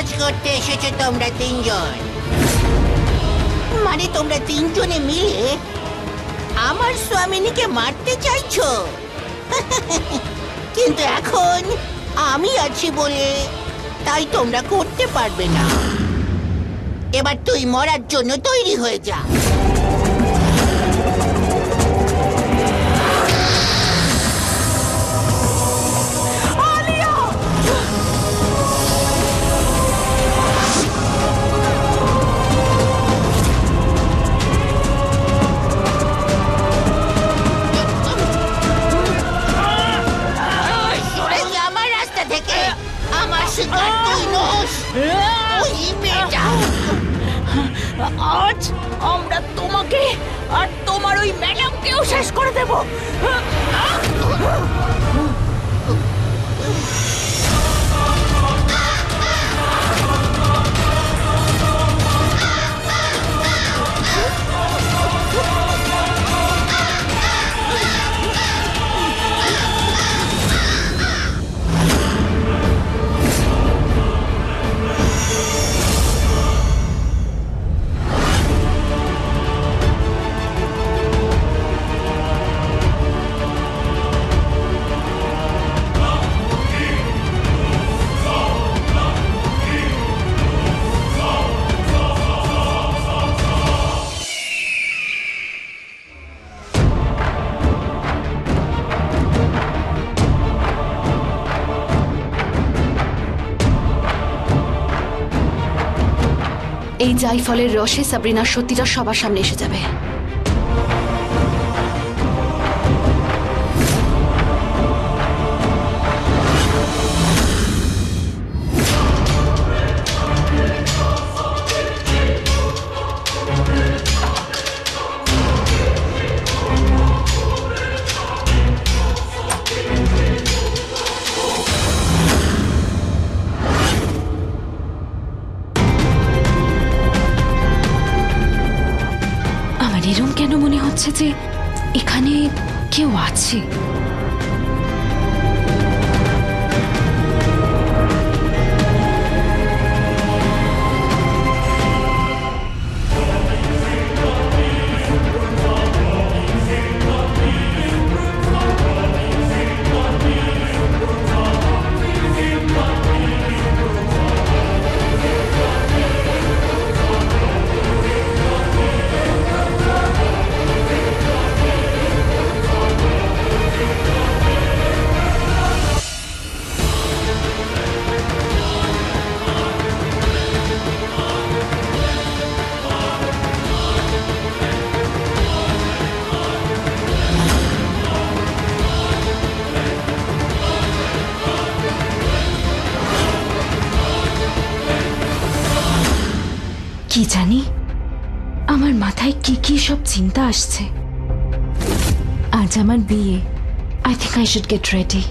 কাজ করতে এসেছো তোমরা তিনজন? মানে তোমরা তিনজনে মিলে আমার স্বামিনীকে মারতে চাইছো? কিন্তু এখন আমি আছি বলে তাই তোমরা করতে পারবে না। এবার তুই মরার জন্য তৈরি হয়ে যা। আজ আমরা তোমাকে আর তোমার ওই ম্যাডামকেও শেষ করে দেব। এই জাইফলের রসে সাবরিনার সত্যিটা সবার সামনে এসে যাবে। এরম কেন মনে হচ্ছে যে এখানে কেউ আছে? কি জানি আমার মাথায় কি কি সব চিন্তা আসছে। আজ আমার বিয়ে। I think I should get ready.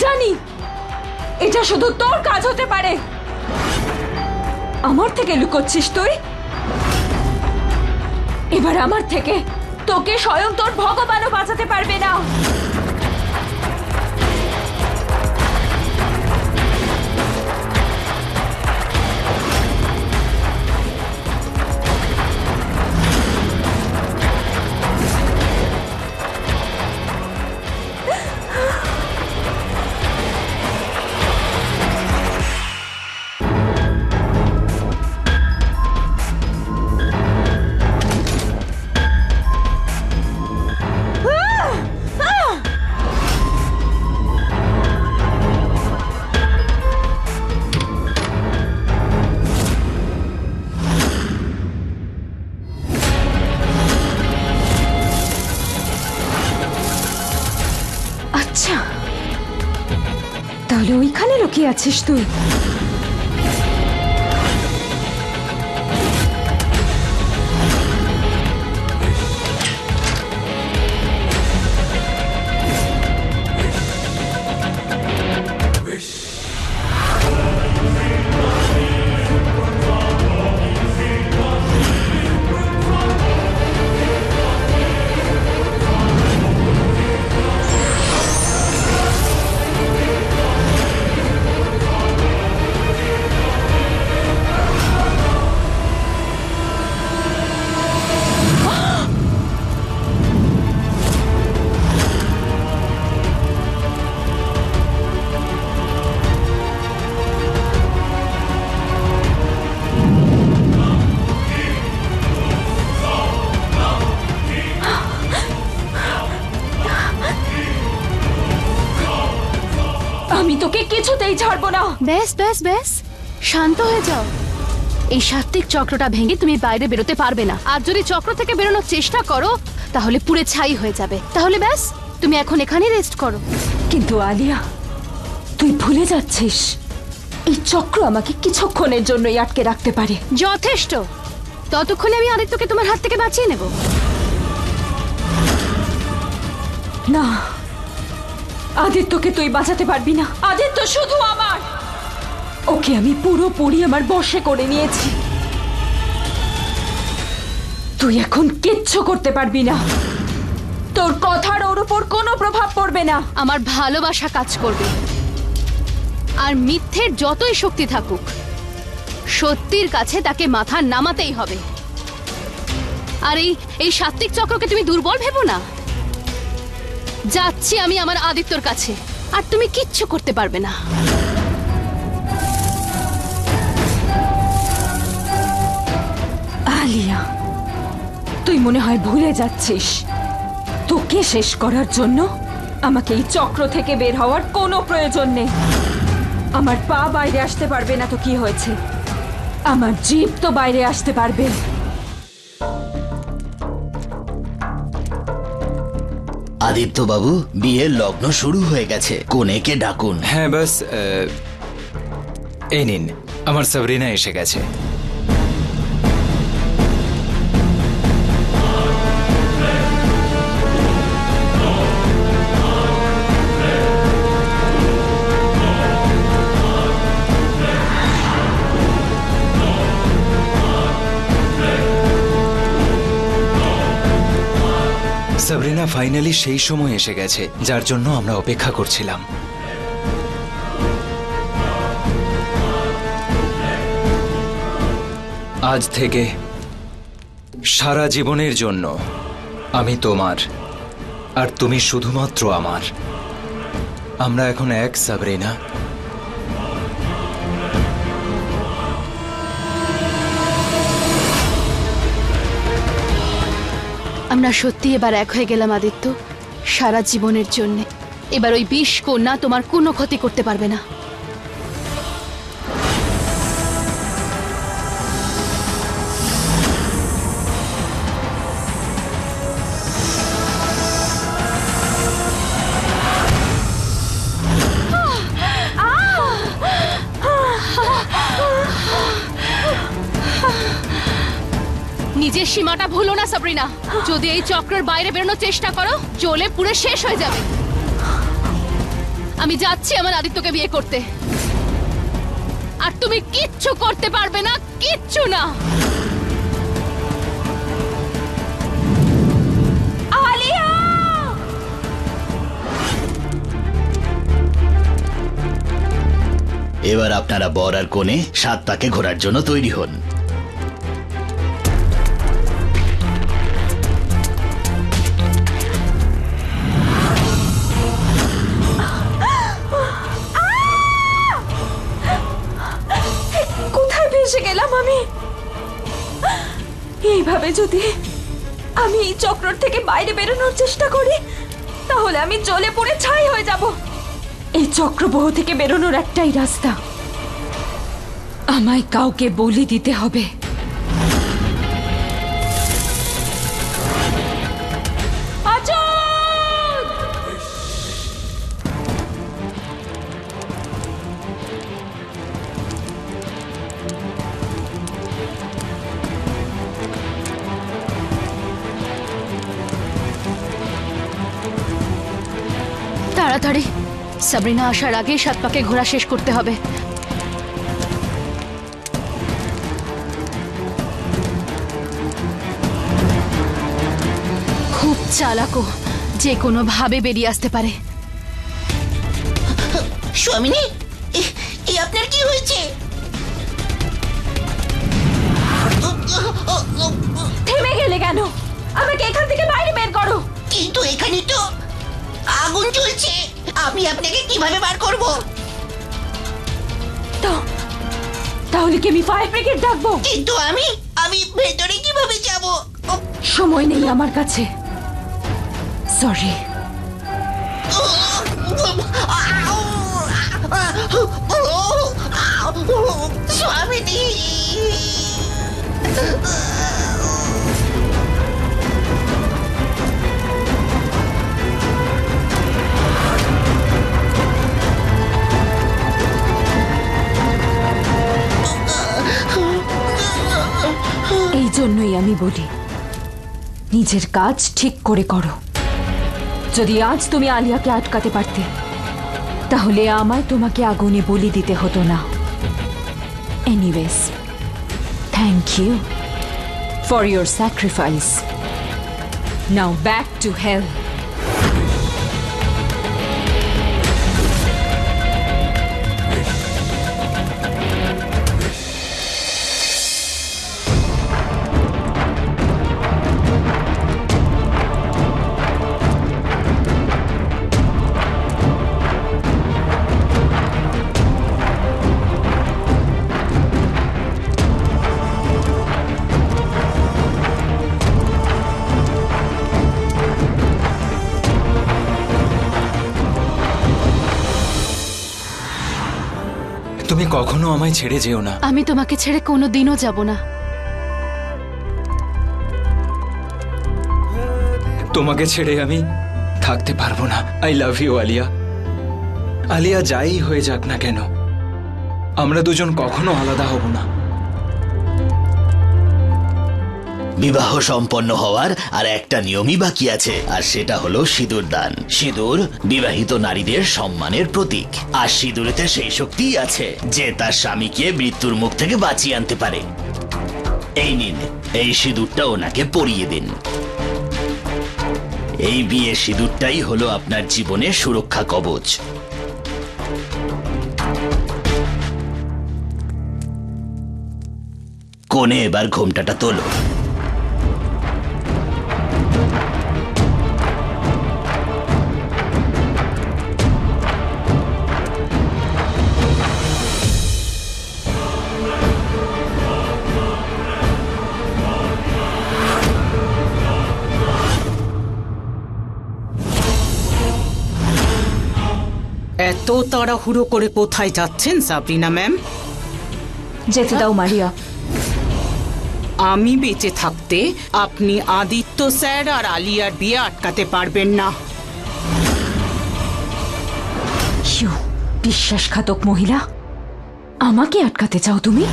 জানি এটা শুধু তোর কাজ হতে পারে। আমার থেকে লুকোচ্ছিস তুই? এবার আমার থেকে তোকে স্বয়ং তোর ভগবানও বাঁচাতে পারবে না। আচ্ছা, তাহলে ওইখানে লুকিয়ে আছিস তুই। আমি তোকে কিছুতেই ছাড়বো না। ব্যাস ব্যাস ব্যাস, শান্ত হয়ে যাও। এই সাত্ত্বিক চক্রটা ভেঙে তুমি বাইরে বেরোতে পারবে না। আর যদি চক্র থেকে বেরোনোর চেষ্টা করো তাহলে পুরে ছাই হয়ে যাবে। তাহলে ব্যাস, তুমি এখন এখানেই রেস্ট করো। কিন্তু আলিয়া, তুই ভুলে যাচ্ছিস এই চক্র আমাকে কিছুক্ষণের জন্যই আটকে রাখতে পারে। যথেষ্ট, ততক্ষণে আমি আদিত্যকে তোমার হাত থেকে বাঁচিয়ে নেব। না, আদিত্যকে তুই বাঁচাতে পারবি না। আদিত্য শুধু আমার। ওকে আমি পুরোপুরি আমার বশে করে নিয়েছি। তুই এখন কিচ্ছু করতে পারবি না। তোর কথার ওর উপর কোনো প্রভাব পড়বে না। আমার ভালোবাসা কাজ করবে। আর মিথ্যের যতই শক্তি থাকুক, সত্যির কাছে তাকে মাথা নামাতেই হবে। আর এই সাত্ত্বিক চক্রকে তুমি দুর্বল ভেবো না। যাচ্ছি আমি আমার আদিত্যর কাছে, আর তুমি কিচ্ছু করতে পারবে না। আলিয়া, তুই মনে হয় ভুলে যাচ্ছিস তোকে শেষ করার জন্য আমাকে এই চক্র থেকে বের হওয়ার কোনো প্রয়োজন নেই। আমার পা বাইরে আসতে পারবে না তো কি হয়েছে, আমার জিভ তো বাইরে আসতে পারবে। আদিত্য বাবু, বিয়ের লগ্ন শুরু হয়ে গেছে, কনেকে ডাকুন। হ্যাঁ বাস, এই নিন, আমার সাবরিনা এসে গেছে। সাবরিনা ফাইনালি সেই সময় এসে গেছে যার জন্য আমরা অপেক্ষা করছিলাম। আজ থেকে সারা জীবনের জন্য আমি তোমার, আর তুমি শুধুমাত্র আমার। আমরা এখন এক, সাবরিনা। আমরা সত্যি এবার এক হয়ে গেলাম আদিত্য, সারা জীবনের জন্য। এবার ওই বিষ কন্যা তোমার কোনো ক্ষতি করতে পারবে না। নিজের সীমাটা ভুলো না সাবরিনা। যদি এই চক্রের বাইরে বেরোনোর চেষ্টা করো, জ্বলে পুরো শেষ হয়ে যাবে। আমি যাচ্ছি আমার আদিত্যকে বিয়ে করতে, আর তুমি কিচ্ছু করতে পারবে না, কিচ্ছু না। আলিয়া! এবার আপনারা বর আর কনে 7 পাকে ঘোরার জন্য তৈরি হন। এসে গেলাম আমি। এইভাবে যদি আমি এই চক্র থেকে বাইরে বেরোনোর চেষ্টা করি, তাহলে আমি জ্বলে পুড়ে ছাই হয়ে যাব। এই চক্রবাহ থেকে বেরোনোর একটাই রাস্তা, আমায় কাউকে বলি দিতে হবে। তাড়াতাড়ি সাবরিনা আসার আগেই 7 পাকে ঘোরা শেষ করতে হবে। খুব চালাকো, যে কোনো ভাবে বেরিয়ে আসতে পারে। স্বামিনী, এই আপনার কি হয়েছে? থেমে গেলে কেন? আমাকে এখান থেকে বাইরে বের করো। কিন্তু এখানে তো আগুন জ্বলছে, আমি আপনাকে কিভাবে বার করব? তাহলে কি আমি ফায়ার ব্রিগেড ডাকবো? কিন্তু আমি ভেতরে কিভাবে যাব? সময় নেই আমার কাছে। সরি। স্বামিনী, এই জন্যই আমি বলি, নিজের কাজ ঠিক করে করো। যদি আজ তুমি আলিয়াকে আটকাতে পারতে, তাহলে আমায় তোমাকে আগুনে বলি দিতে হতো না। Anyways, thank you for your sacrifice. Now back to hell. তুমি কখনো আমায় ছেড়ে যেও না। আমি তোমাকে ছেড়ে কোনোদিনও যাব না। তোমাকে ছেড়ে আমি থাকতে পারবো না। I love you Alia. Alia যাই হয়ে যাক না কেন, আমরা দুজন কখনো আলাদা হব না। বিবাহ সম্পন্ন হওয়ার আর একটা নিয়মই বাকি আছে, আর সেটা হলো সিঁদুর দান। সিঁদুর বিবাহিত নারীদের সম্মানের প্রতীক, আর সিঁদুরেতে সেই শক্তিই আছে যে তার স্বামীকে মৃত্যুর মুখ থেকে বাঁচিয়ে আনতে পারে। এই নিন, এই সিঁদুরটা ওনাকে পরিয়ে দিন। এই বিয়ে সিঁদুরটাই হলো আপনার জীবনের সুরক্ষা কবচ। কোণে এবার ঘোমটাটা তোলো। এত তাড়াহুড়ো করে কোথায় যাচ্ছেন সাবরিনা ম্যাম? যেতে দাও মারিয়া। আমি বেঁচে থাকতে আপনি আদিত্য স্যার আর আলিয়ার বিয়ে আটকাতে পারবেন না। ইউ বিশ্বাসঘাতক মহিলা, আমাকে আটকাতে চাও তুমি?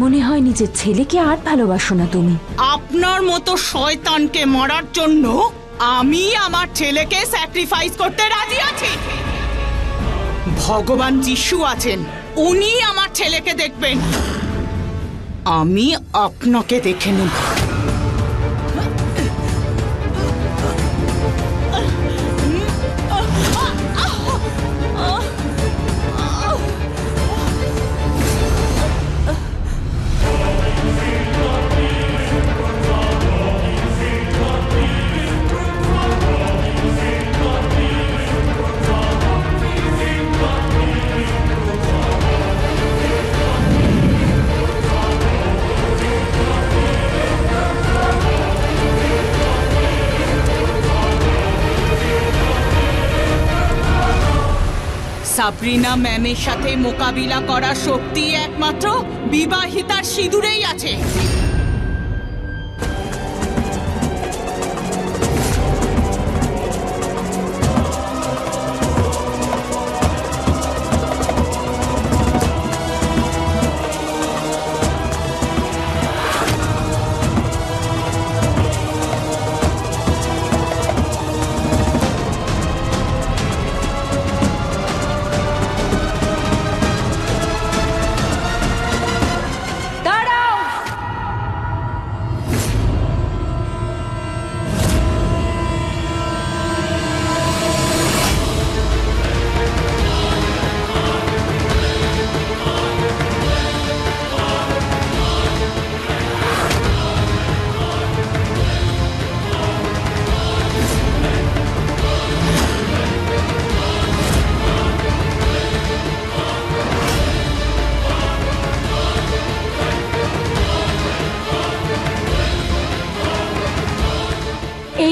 মনে হয় নিজের ছেলেকে আর ভালোবাসো না তুমি। আপনার মতো শয়তানকে মারার জন্য আমি আমার ছেলেকে স্যাক্রিফাইস করতে রাজি আছি। ভগবান যিশু আছেন, উনি আমার ছেলেকে দেখবেন, আমি আপনাকে দেখে নেব। সাবরিনা ম্যামের সাথে মোকাবিলা করার শক্তি একমাত্র বিবাহিতার সিঁদুরেই আছে।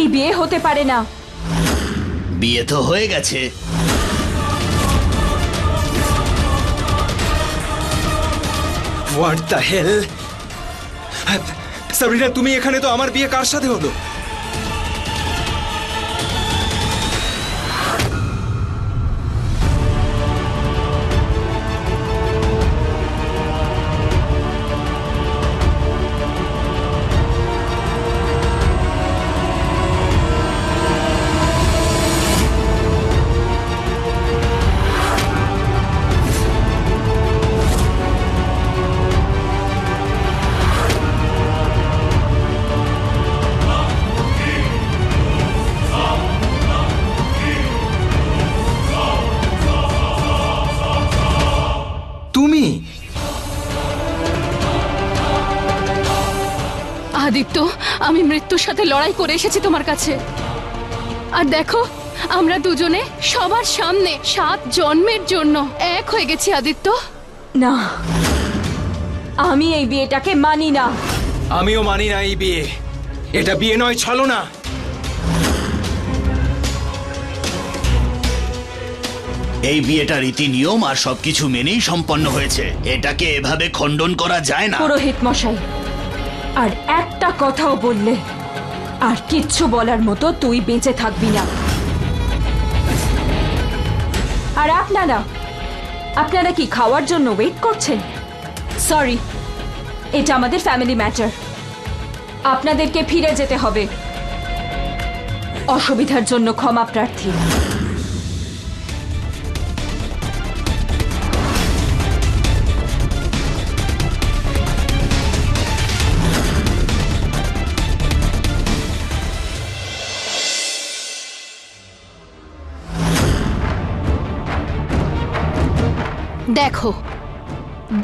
এই বিয়ে হতে পারে না। বিয়ে তো হয়ে গেছে। What the hell? সাবরিনা, তুমি এখানে, তো আমার বিয়ে কার সাথে হলো? তুমি? আদিত্য, আমি মৃত্যুর সাথে লড়াই করে এসেছি তোমার কাছে। আর দেখো, আমরা দুজনে সবার সামনে 7 জন্মের জন্য এক হয়ে গেছি আদিত্য। না, আমি এই বিয়েটাকে মানি না। আমিও মানি না এই বিয়ে। এটা বিয়ে নয়, ছলনা। এই বিয়েটা রীতি নিয়ম আর সবকিছু মেনেই সম্পন্ন হয়েছে। এটাকে এভাবে খণ্ডন করা যায় না। পুরোহিত মশাই, আর একটা কথাও বললে আর কিচ্ছু বলার মতো তুই বেঁচে থাকবি না। আর আপনারা কি খাওয়ার জন্য ওয়েট করছেন? সরি, এটা আমাদের ফ্যামিলি ম্যাটার। আপনাদেরকে ফিরে যেতে হবে। অসুবিধার জন্য ক্ষমা প্রার্থী। দেখো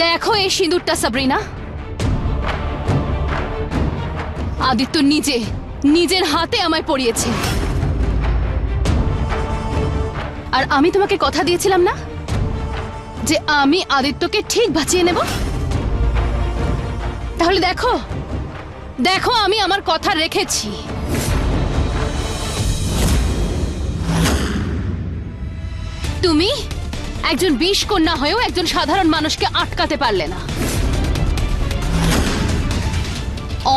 দেখো এই সিঁদুরটা সাবরিনা। আদিত্য নিজের হাতে আমায় পরিয়েছে। আর আমি তোমাকে কথা দিয়েছিলাম না যে আমি আদিত্যকে ঠিক বাঁচিয়ে নেব? তাহলে দেখো দেখো আমি আমার কথা রেখেছি। তুমি একজন বিষ কন্যা হয়েও একজন সাধারণ মানুষকে আটকাতে পারলে না।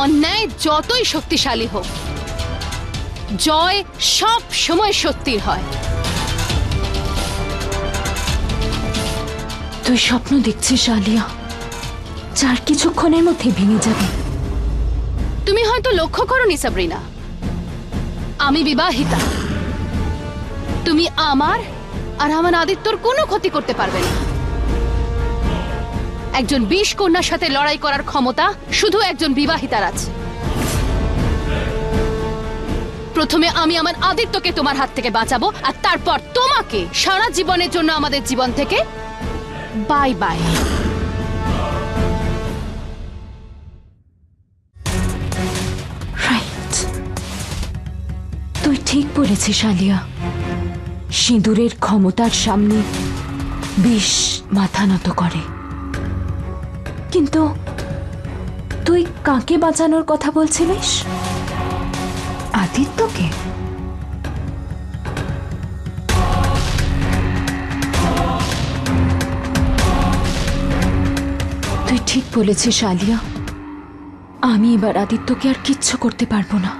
অন্যায় যতই শক্তিশালী হোক, জয় সব সময় সত্যির হয়। তুই স্বপ্ন দেখছিস আলিয়া, যার কিছুক্ষণের মধ্যে ভেঙে যাবে। তুমি হয়তো লক্ষ্য করোনি সাবরিনা, আমি বিবাহিতা। তুমি আমার আর আমার আদিত্যর কোনো ক্ষতি করতে পারবে না। একজন বিষ কন্যার সাথে লড়াই করার ক্ষমতা শুধু একজন বিবাহিতার আছে। প্রথমে আমি আমার আদিত্যকে তোমার হাত থেকে বাঁচাবো, আর তারপর তোমাকে সারা জীবনের জন্য আমাদের জীবন থেকে বাই বাই। রাইট, তুই ঠিক বলেছিস আলিয়া। সিঁদুরের ক্ষমতার সামনে বিষ মাথা নত করে। কিন্তু তুই কাকে বাঁচানোর কথা বলছিলিস? আদিত্যকে? তুই ঠিক বলেছিস আলিয়া, আমি এবার আদিত্যকে আর কিচ্ছু করতে পারবো না।